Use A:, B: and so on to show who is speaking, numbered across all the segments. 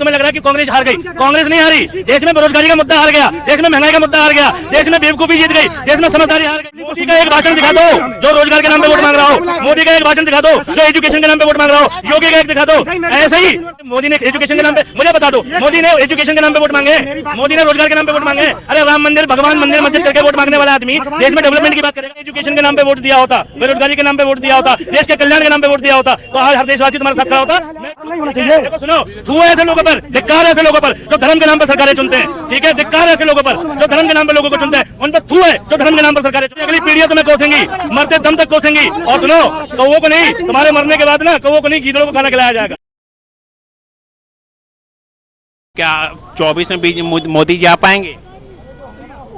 A: तुम्हें लग रहा है कि कांग्रेस हार गई? कांग्रेस नहीं हारी। देश में बेरोजगारी का मुद्दा हार गया, देश में महंगाई का मुद्दा हार गया, देश में बेवकूफी जीत गई, देश में समझदारी हार गई। मोदी का एक भाषण दिखा दो जो रोजगार के नाम पे वोट मांग रहा हो, मोदी का एक भाषण दिखा दो जो एजुकेशन के नाम पे वोट मांग रहा हो, योगी का एक दिखा दो। ऐसे ही मोदी ने एजुकेशन के नाम पे, मुझे बता दो, मोदी ने एजुकेशन के नाम पे वोट मांगे, मोदी ने रोजगार के नाम पे वोट मांगे। अरे राम मंदिर, भगवान मंदिर, मस्जिद करके वोट मांगने वाला आदमी देश में डेवलपमेंट की बात करेगा? एजुकेशन के नाम पे वोट दिया होता, बेरोजगारी के नाम पे वोट दिया होता, देश के कल्याण के नाम पे वोट दिया होता, तो आज हर देशवासी तुम्हारे साथ खड़ा होता नहीं होना चाहिए। सुनो, धुआं ऐसे लोगों पर, धिक्कार ऐसे लोगों पर जो धर्म के नाम पर सरकारें चुनते हैं। ठीक है, धिक्कार ऐसे लोगों पर जो धर्म के नाम पर लोगों को चुनते हैं, उन पर थू है जो धर्म के नाम पर सरकारें चुनती हैं। अगली पीढ़ियां तुम्हें कोसेंगी, मरते दम तक कोसेंगी। और सुनो, कौवों को नहीं, तुम्हारे मरने के बाद ना कौवों को नहीं, गीदड़ों को खाना खिलाया जाएगा।
B: क्या 24 में मोदी जी आ पाएंगे?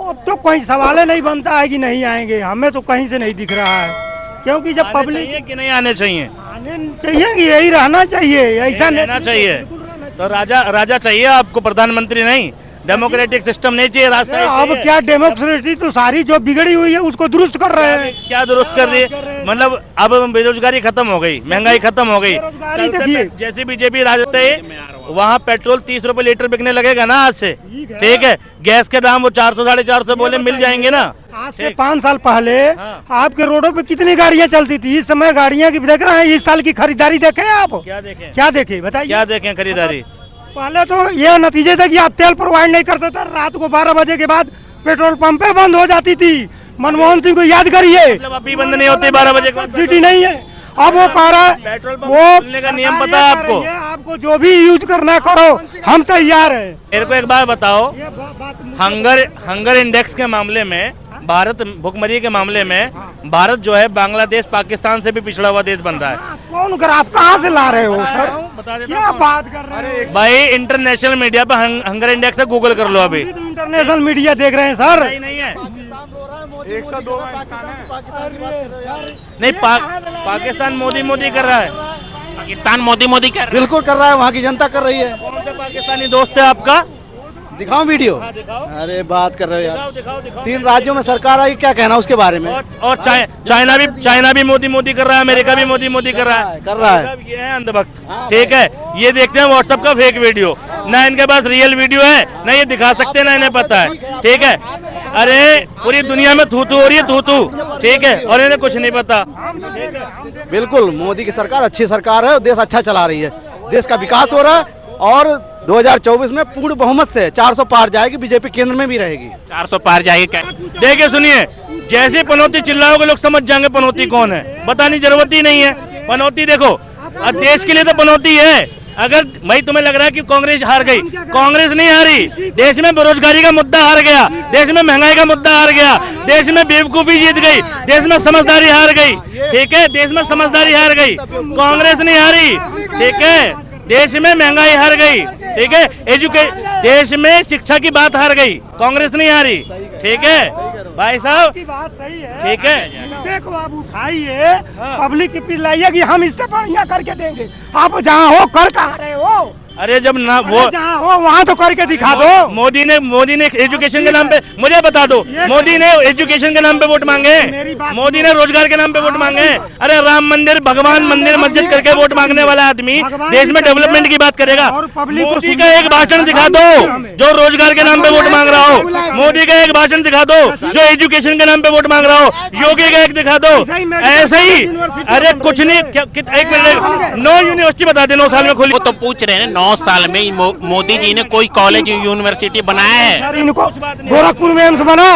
C: अब तो कोई सवाल नहीं बनता है कि नहीं आएंगे, हमें तो कहीं से नहीं दिख रहा है। क्योंकि जब पब्लिक
A: कि नहीं आने चाहिए,
C: आने चाहिए कि यही रहना चाहिए, ऐसा नहीं
A: रहना चाहिए। तो राजा चाहिए आपको, प्रधानमंत्री नहीं। डेमोक्रेटिक सिस्टम नहीं चाहिए, राज
C: अब क्या डेमोक्रेसी तो सारी जो बिगड़ी हुई है उसको दुरुस्त कर रहे हैं।
A: क्या दुरुस्त कर रही है? मतलब अब बेरोजगारी खत्म हो गई, महंगाई खत्म हो गई।
C: देखिए,
A: जैसे बीजेपी राज वहाँ पेट्रोल 30 रुपए लीटर बिकने लगेगा ना आज से। ठीक है, गैस के दाम वो 400 450 बोले मिल जाएंगे ना।
C: आज से 5 साल पहले आपके रोडों पे कितनी गाड़ियाँ चलती थी, इस समय गाड़ियाँ की देख रहे हैं। इस साल की खरीदारी देखे आप? क्या देखे बताइए?
A: क्या देखें खरीदारी?
C: पहले तो ये नतीजे थे कि आप तेल प्रोवाइड नहीं करते थे, रात को 12 बजे के बाद पेट्रोल पंपे बंद हो जाती थी। मनमोहन सिंह को याद करिए,
A: मतलब अभी बंद नहीं होती 12 बजे के
C: सिटी नहीं है। अब वो कह रहा है
A: पेट्रोल पंप
C: वो
A: खोलने का नियम पता है आपको?
C: आपको जो भी यूज करना करो, हम तैयार है।
A: मेरे को एक बात बताओ, हंगर इंडेक्स के मामले में, भारत भुखमरी के मामले में भारत जो है बांग्लादेश पाकिस्तान से भी पिछड़ा हुआ देश बन रहा है।
C: कौन कर, आप कहाँ से ला रहे हो सर? क्या बात कर रहे हैं
A: भाई? इंटरनेशनल मीडिया पे हंगर इंडेक्स है, गूगल कर लो अभी।
C: तो इंटरनेशनल मीडिया देख रहे हैं सर।
A: नहीं है 102 नहीं, पाकिस्तान मोदी कर रहा है।
B: पाकिस्तान मोदी कर रहा है।
D: बिल्कुल कर रहा है, वहाँ की जनता कर रही है।
A: कौन से पाकिस्तानी दोस्त है आपका?
D: दिखाओ वीडियो। अरे बात कर रहे हो यार, 3 राज्यों में सरकार आई, क्या कहना उसके बारे में?
A: और चाइना भी मोदी कर रहा है, अमेरिका भी मोदी कर रहा है। ये है अंधभक्त। ठीक है, ये देखते हैं व्हाट्सएप का फेक वीडियो, ना इनके पास रियल वीडियो है, ना ये दिखा सकते, ना इन्हें पता है। ठीक है, अरे पूरी दुनिया में थू हो रही है, थू। ठीक है, और इन्हें कुछ नहीं पता।
D: बिल्कुल, मोदी की सरकार अच्छी सरकार है, देश अच्छा चला रही है, देश का विकास हो रहा है। और 2024 में पूर्ण बहुमत से 400 पार जाएगी, बीजेपी केंद्र में भी रहेगी।
B: 400 पार जाएगी क्या?
A: देखिए सुनिए, जैसे पनौती चिल्लाओगे लोग समझ जाएंगे पनौती कौन है, बताने की जरूरत ही नहीं है। पनौती देखो, देश के लिए तो पनौती है। अगर भाई तुम्हें लग रहा है कि कांग्रेस हार गई, कांग्रेस नहीं हारी। देश में बेरोजगारी का मुद्दा हार गया, देश में महंगाई का मुद्दा हार गया, देश में बेवकूफी जीत गई, देश में समझदारी हार गई। ठीक है, देश में समझदारी हार गई, कांग्रेस नहीं हारी। ठीक है, देश में महंगाई हार गई। ठीक है, देश में शिक्षा की बात हार गई, कांग्रेस नहीं हारी। ठीक है भाई साहब,
C: की बात सही है।
A: ठीक है,
C: देखो आप उठाइए, पब्लिक की पिलाइए कि हम इससे बढ़िया करके देंगे। आप जहाँ हो कर कहाँ रहे हो?
A: अरे जब ना वो
C: जहाँ हो वहाँ तो करके दिखा दो।
A: मोदी ने एजुकेशन के नाम पे, मुझे बता दो, मोदी ने एजुकेशन के नाम पे वोट मांगे, मोदी ने रोजगार के नाम पे वोट मांगे। अरे राम मंदिर, भगवान मंदिर, मस्जिद करके वोट मांगने वाला आदमी देश में डेवलपमेंट की बात करेगा? मोदी का एक भाषण दिखा दो जो रोजगार के नाम पे वोट मांग रहा हो, मोदी का एक भाषण दिखा दो जो एजुकेशन के नाम पे वोट मांग रहा हो, योगी का एक दिखा दो। ऐसे ही अरे कुछ नहीं, एक मिनट, 9 यूनिवर्सिटी बता दे 9 साल में खुली।
B: वो तो पूछ रहे हैं 9 साल में मोदी जी ने कोई कॉलेज यूनिवर्सिटी बनाया है?
C: इनको गोरखपुर में एम्स बना,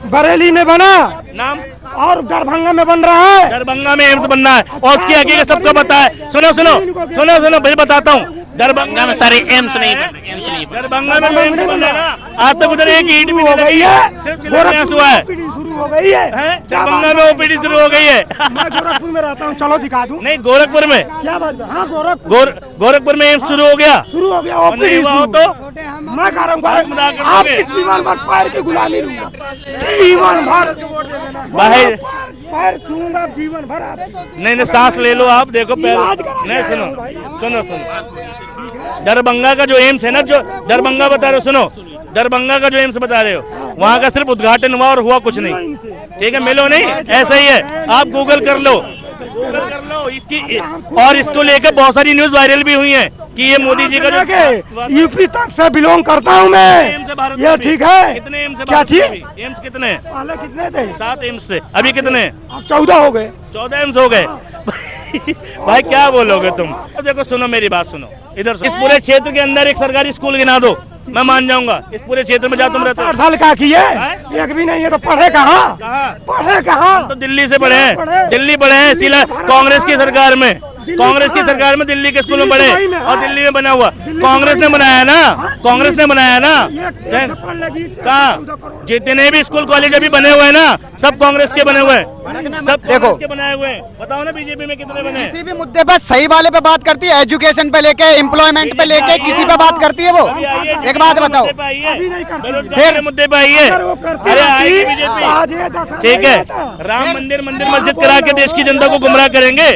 C: बरेली में बना,
A: नाम
C: और दरभंगा में बन रहा है।
A: दरभंगा में एम्स बनना है और उसकी हकीकत सबको पता है। सुनो भाई, बताता हूँ।
B: दरभंगा में सारे एम्स नहीं बने,
A: दरभंगा में एम्स बनना ना, आज तक उधर एक ईंट भी नहीं लगी है, सिर्फ शिलान्यास हुआ है।
C: शुरू हो गई है,
A: दरभंगा में ओपीडी शुरू हो गई है।
C: मैं गोरखपुर में रहता हूँ, चलो दिखा दूँ।
A: नहीं, गोरखपुर में
C: क्या बात है? हाँ,
A: गोरखपुर में एम्स शुरू हो गया।
C: ओपीडी
A: हुआ हो तो
C: मैं कह रहा हूँ आपकी जीवन भर पैर की गुलामी लूंगा, जीवन भर
A: भाई
C: पैर छूंगा जीवन भर।
A: नहीं, सांस ले लो आप, देखो पैर नहीं। सुनो, दरभंगा का जो एम्स है ना, जो दरभंगा बता रहे हो, सुनो, दरभंगा का जो एम्स बता रहे हो, वहाँ का सिर्फ उद्घाटन हुआ और हुआ कुछ नहीं। ठीक है, मिलो नहीं, ऐसा ही है, आप गूगल कर लो, गूगल कर लो इसकी, और इसको लेकर बहुत सारी न्यूज वायरल भी हुई है कि ये मोदी जी का जो
C: यूपी तक से बिलोंग करता हूँ
A: एम्स है भारत
C: मैं, ये
A: में भी।
C: ठीक है।
A: कितने एम्स है
C: क्या
A: भारत में
C: चीज?
A: भी? एम्स कितने हैं?
C: पहले कितने थे?
A: 7 एम्स थे, अभी कितने?
C: अब 14 हो गए।
A: 14 एम्स हो गए। भाई क्या बोलोगे तुम? देखो सुनो मेरी बात सुनो, इधर सुनो। इस पूरे क्षेत्र के अंदर एक सरकारी स्कूल गिना दो, मैं मान जाऊंगा। इस पूरे क्षेत्र में जहाँ तुम रहते हो
C: 60 साल का किए, एक भी नहीं है तो पढ़े कहाँ? पढ़े कहाँ?
A: तो दिल्ली से पढ़े हैं, दिल्ली पढ़े हैं, सिला कांग्रेस की सरकार में, कांग्रेस की सरकार में दिल्ली के स्कूल में पढ़े, और दिल्ली में बना हुआ कांग्रेस ने बनाया ना, कांग्रेस ने बनाया ना। कहाँ जितने भी स्कूल कॉलेज अभी बने हुए हैं ना, सब कांग्रेस के बने हुए हैं, सब कांग्रेस के बनाए हुए हैं। बताओ ना बीजेपी में कितने बने?
E: किसी भी मुद्दे पर सही वाले पे बात करती है, एजुकेशन पे लेके, एम्प्लॉयमेंट पे लेके, किसी पे बात करती है वो? एक बात बताओ,
A: बेरोजगारी के मुद्दे पे आई है। अरे आएगी बीजेपी, ठीक है। राम मंदिर मस्जिद करा के देश की जनता को गुमराह करेंगे।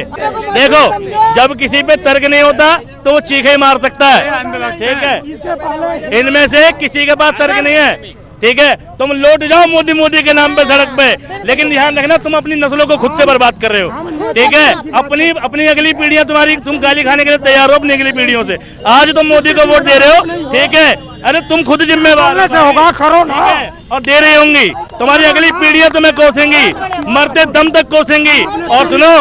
A: देखो जब किसी पे तर्क नहीं होता तो वो चीखे ही मार सकता है, ठीक है। इनमें से किसी के पास तर्क नहीं है, ठीक है। तुम लौट जाओ मोदी मोदी के नाम पे सड़क पे, लेकिन ध्यान रखना तुम अपनी नस्लों को खुद से बर्बाद कर रहे हो, ठीक है। अपनी अगली पीढ़ियां तुम्हारी, तुम गाली खाने के लिए तैयार हो अपनी अगली पीढ़ियों से। आज तुम मोदी को वोट दे रहे हो, ठीक है। अरे तुम खुद जिम्मेवार
C: से होगा करो ना,
A: और दे रही होंगी। तुम्हारी अगली पीढ़ियां तुम्हें कोसेंगी, मरते दम तक कोसेंगी। और सुनो,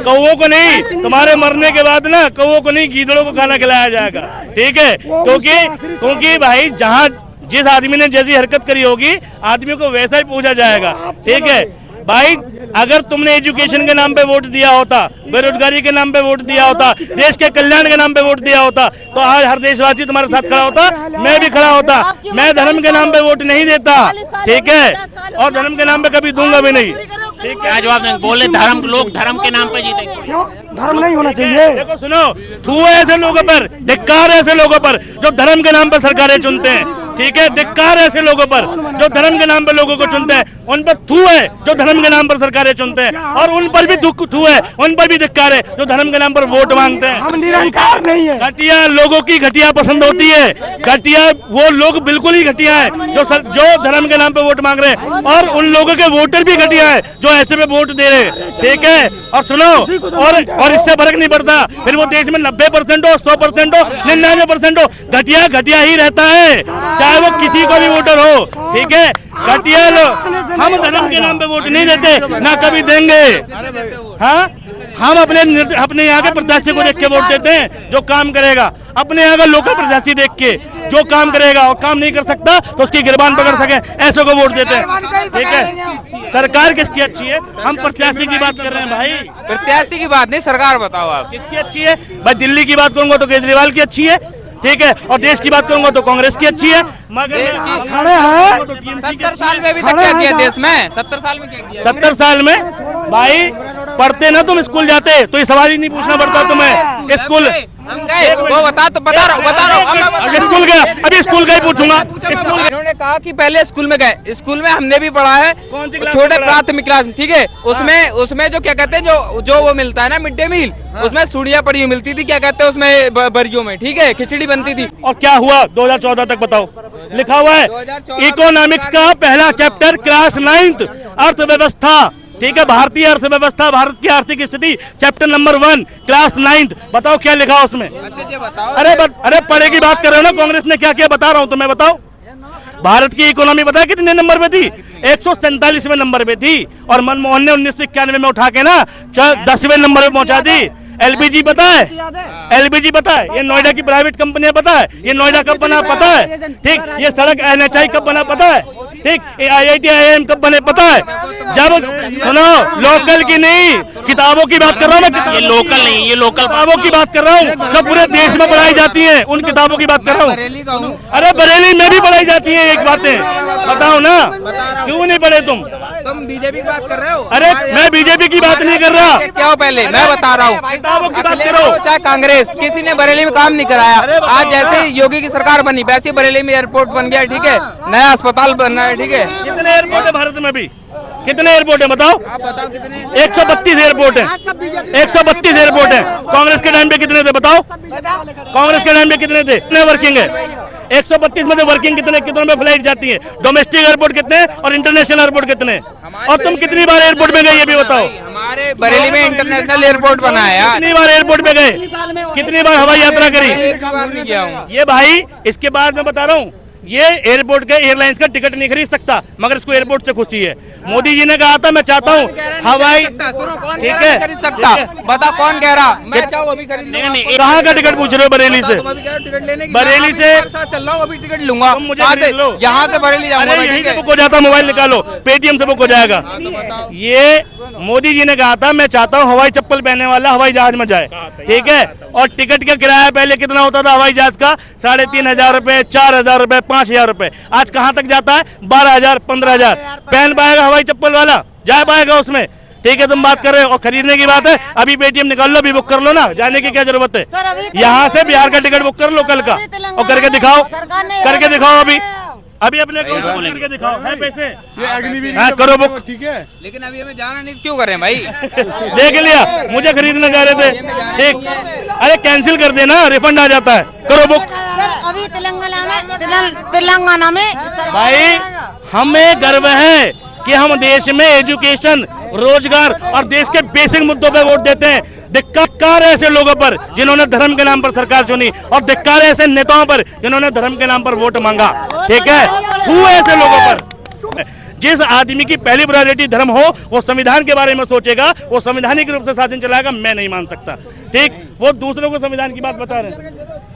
A: कौओं को नहीं, तुम्हारे मरने के बाद ना कौओं को नहीं, गीदड़ों को खाना खिलाया जाएगा, ठीक है। क्योंकि भाई जहाँ जिस आदमी ने जैसी हरकत करी होगी, आदमी को वैसा ही पूछा जाएगा, ठीक है। भाई अगर तुमने एजुकेशन के नाम पे वोट दिया होता, बेरोजगारी के नाम पे वोट दिया होता, देश के कल्याण के नाम पे वोट दिया होता, तो आज हर देशवासी तुम्हारे साथ खड़ा होता, मैं भी खड़ा होता। मैं धर्म के नाम पे वोट नहीं देता, ठीक है, और धर्म के नाम पे कभी दूंगा भी नहीं, ठीक है।
B: जवाब देंगे, बोले धर्म, लोग धर्म के नाम पे जीते।
C: क्यों धर्म नहीं होना चाहिए?
A: देखो सुनो, थू है ऐसे लोगों पर, धिक्कार है ऐसे लोगों पर जो धर्म के नाम पर सरकारें चुनते हैं, ठीक है। धिक्कार है ऐसे लोगों पर जो धर्म के नाम पर लोगों को चुनते हैं, उन पर थू है जो धर्म के नाम पर सरकारें चुनते हैं, और उन पर भी थू है, उन पर भी धिक्कार है जो धर्म के नाम पर वोट मांगते हैं।
C: हम निरंकार नहीं है।
A: घटिया लोगों की घटिया पसंद होती है, घटिया वो लोग बिल्कुल ही घटिया है जो धर्म के नाम पे वोट मांग रहे हैं, और उन लोगों के वोटर भी घटिया है जो ऐसे पे वोट दे रहे हैं, ठीक है। और सुनो, और इससे फर्क नहीं पड़ता फिर वो देश में 90% हो, 100% हो, 99% हो, घटिया घटिया ही रहता है, चाहे वो किसी को भी वोटर हो, ठीक है। घटिया लोग, हम धर्म के नाम पे वोट नहीं देते, ना कभी देंगे। हाँ, हम अपने यहाँ के प्रत्याशी को देख के वोट देते हैं जो काम करेगा, अपने यहाँ का लोकल प्रत्याशी देख के जो काम करेगा, और काम नहीं कर सकता तो उसकी गिरबान पकड़ सके, ऐसे को वोट देते हैं, ठीक है। सरकार किसकी अच्छी है? हम प्रत्याशी की बात कर रहे हैं भाई,
F: प्रत्याशी की बात नहीं, सरकार बताओ आप
A: किसकी अच्छी है? भाई दिल्ली की बात करूंगा तो केजरीवाल की अच्छी है, ठीक है, और देश की बात करूंगा तो कांग्रेस की अच्छी है, मगर
C: खड़े हैं
F: 70 साल में अभी तक क्या किया देश में? 70 साल में क्या किया?
A: 70 साल में भाई पढ़ते ना, तुम स्कूल जाते तो ये सवाल ही नहीं पूछना पड़ता तुम्हें। स्कूल
F: हम गए, वो बता रहा हूँ
A: स्कूल गया, अभी स्कूल का ही पूछूंगा।
F: इन्होंने कहा कि पहले स्कूल में गए, स्कूल में हमने भी पढ़ा है,
A: कौन सी क्लास
F: छोटे
A: में पढ़ा?
F: प्राथमिक क्लास, ठीक है। उसमें जो क्या कहते हैं, जो वो मिलता है ना मिड डे मील, उसमें सूड़ियाँ पड़ी हुई मिलती थी, क्या कहते हैं उसमें बरियों में, ठीक है, खिचड़ी बनती थी।
A: और क्या हुआ 2014 तक बताओ? लिखा हुआ है
F: 2014
A: इकोनॉमिक्स का पहला चैप्टर क्लास 9th अर्थव्यवस्था, ठीक है, भारतीय अर्थव्यवस्था, भारत की आर्थिक स्थिति, चैप्टर नंबर 1 क्लास 9th। बताओ क्या लिखा उसमें?
F: अच्छा जी बताओ।
A: अरे पढ़े की बात कर रहे हो ना, कांग्रेस ने क्या किया बता रहा हूँ तुम्हें, बताओ। भारत की इकोनॉमी पता है कितने नंबर पे थी? 147वें नंबर पे थी, और मनमोहन ने 1991 में उठा के ना 10वें नंबर पे पहुंचा दी। एलपीजी पता है? एलपीजी पता है? ये नोएडा की प्राइवेट कंपनियां पता है? ये नोएडा कब बना पता है? ठीक, ये सड़क NHI कब बना पता है? ठीक, IIT IIM कब बने पता है? जब सुनो, लोकल की नहीं, किताबों की बात कर रहा हूँ मैं।
B: ये लोकल नहीं, ये लोकल
A: किताबों की बात कर रहा हूँ जो पूरे देश में पढ़ाई जाती है, उन किताबों की बात कर रहा हूँ। अरे बरेली में भी पढ़ाई जाती है एक बातें, बताओ ना, क्यों नहीं पढ़े तुम
F: बीजेपी की बात कर रहे हो?
A: अरे मैं बीजेपी की बात नहीं कर रहा,
F: क्या हो पहले मैं बता रहा हूँ,
A: किताबों की बात करो।
F: चाहे कांग्रेस, किसी ने बरेली में काम नहीं कराया। आज जैसे योगी की सरकार बनी, वैसे बरेली में एयरपोर्ट बन गया, ठीक है, नया अस्पताल बन रहा है, ठीक है।
A: कितने एयरपोर्ट है भारत में भी? कितने एयरपोर्ट है बताओ?
F: आप बताओ कितने?
A: 132 एयरपोर्ट है, 132 एयरपोर्ट है। कांग्रेस के टाइम पे कितने थे बताओ? कांग्रेस के टाइम पे कितने थे? कितने वर्किंग है? 132 में से वर्किंग कितने में फ्लाइट जाती है? डोमेस्टिक एयरपोर्ट कितने और इंटरनेशनल एयरपोर्ट कितने? और तुम कितनी बार एयरपोर्ट में गए ये भी बताओ?
F: हमारे बरेली में इंटरनेशनल एयरपोर्ट बना है यार।
A: कितनी बार एयरपोर्ट पे गए, कितनी बार हवाई यात्रा करी?
F: एक बार नहीं गया हूँ।
A: ये भाई, इसके बाद मैं बता रहा हूँ, ये एयरपोर्ट के एयरलाइंस का टिकट नहीं खरीद सकता, मगर इसको एयरपोर्ट से खुशी है। मोदी जी ने कहा था मैं चाहता हूँ हवाई, ठीक है,
F: खरीद सकता, बता कौन कह रहा, मैं चाहूँ अभी खरीद लूंगा।
A: कहाँ का टिकट पूछ रहे हो? बरेली से?
F: तुम अभी कह रहे हो टिकट लेने की,
A: बरेली से
F: चल रहा हूँ, अभी टिकट लूंगा।
A: तुम मुझे
F: कहाँ
A: खरीद
F: से?
A: लो।
F: यहाँ से बरेली जाऊंगा मैं,
A: यहीं
F: ठीक
A: से
F: है?
A: बुक हो जाता, मोबाइल निकालो, पेटीएम से बुक हो जाएगा। ये मोदी जी ने कहा था मैं चाहता हूँ हवाई चप्पल पहनने वाला हवाई जहाज में जाए, ठीक है। और टिकट का किराया पहले कितना होता था हवाई जहाज का? 3,500 रुपए, 4,000 रुपए, 5,000 रुपए। आज कहाँ तक जाता है? 12,000, 15,000। पहन पाएगा हवाई चप्पल वाला? जा पाएगा उसमें? ठीक है, तुम बात कर रहे हो। और खरीदने की बात है, अभी पेटीएम निकाल लो, अभी बुक कर लो ना, जाने की क्या जरूरत है? यहाँ से बिहार का टिकट बुक कर लो कल का, और करके दिखाओ, करके दिखाओ। अभी अभी अपने अकाउंट में करके दिखाओ, है पैसे? हाँ, करो बुक, ठीक है।
F: लेकिन अभी हमें जाना नहीं, क्यों कर रहे हैं भाई?
A: देख लिया, मुझे खरीदना चाह रहे थे, ठीक। अरे कैंसिल कर देना, रिफंड आ जाता है, करो बुक।
G: अभी तेलंगाना में
A: भाई हमें गर्व है कि हम देश में एजुकेशन, रोजगार और देश के बेसिक मुद्दों पे वोट देते हैं। धिक्कार है ऐसे लोगों पर जिन्होंने धर्म के नाम पर सरकार चुनी, और धिक्कार है ऐसे नेताओं पर जिन्होंने धर्म के नाम पर वोट मांगा, ठीक है। थू है ऐसे लोगों पर। जिस आदमी की पहली प्रायोरिटी धर्म हो, वो संविधान के बारे में सोचेगा, वो संवैधानिक रूप से शासन चलाएगा, मैं नहीं मान सकता, ठीक। वो दूसरों को संविधान की बात बता रहे हैं।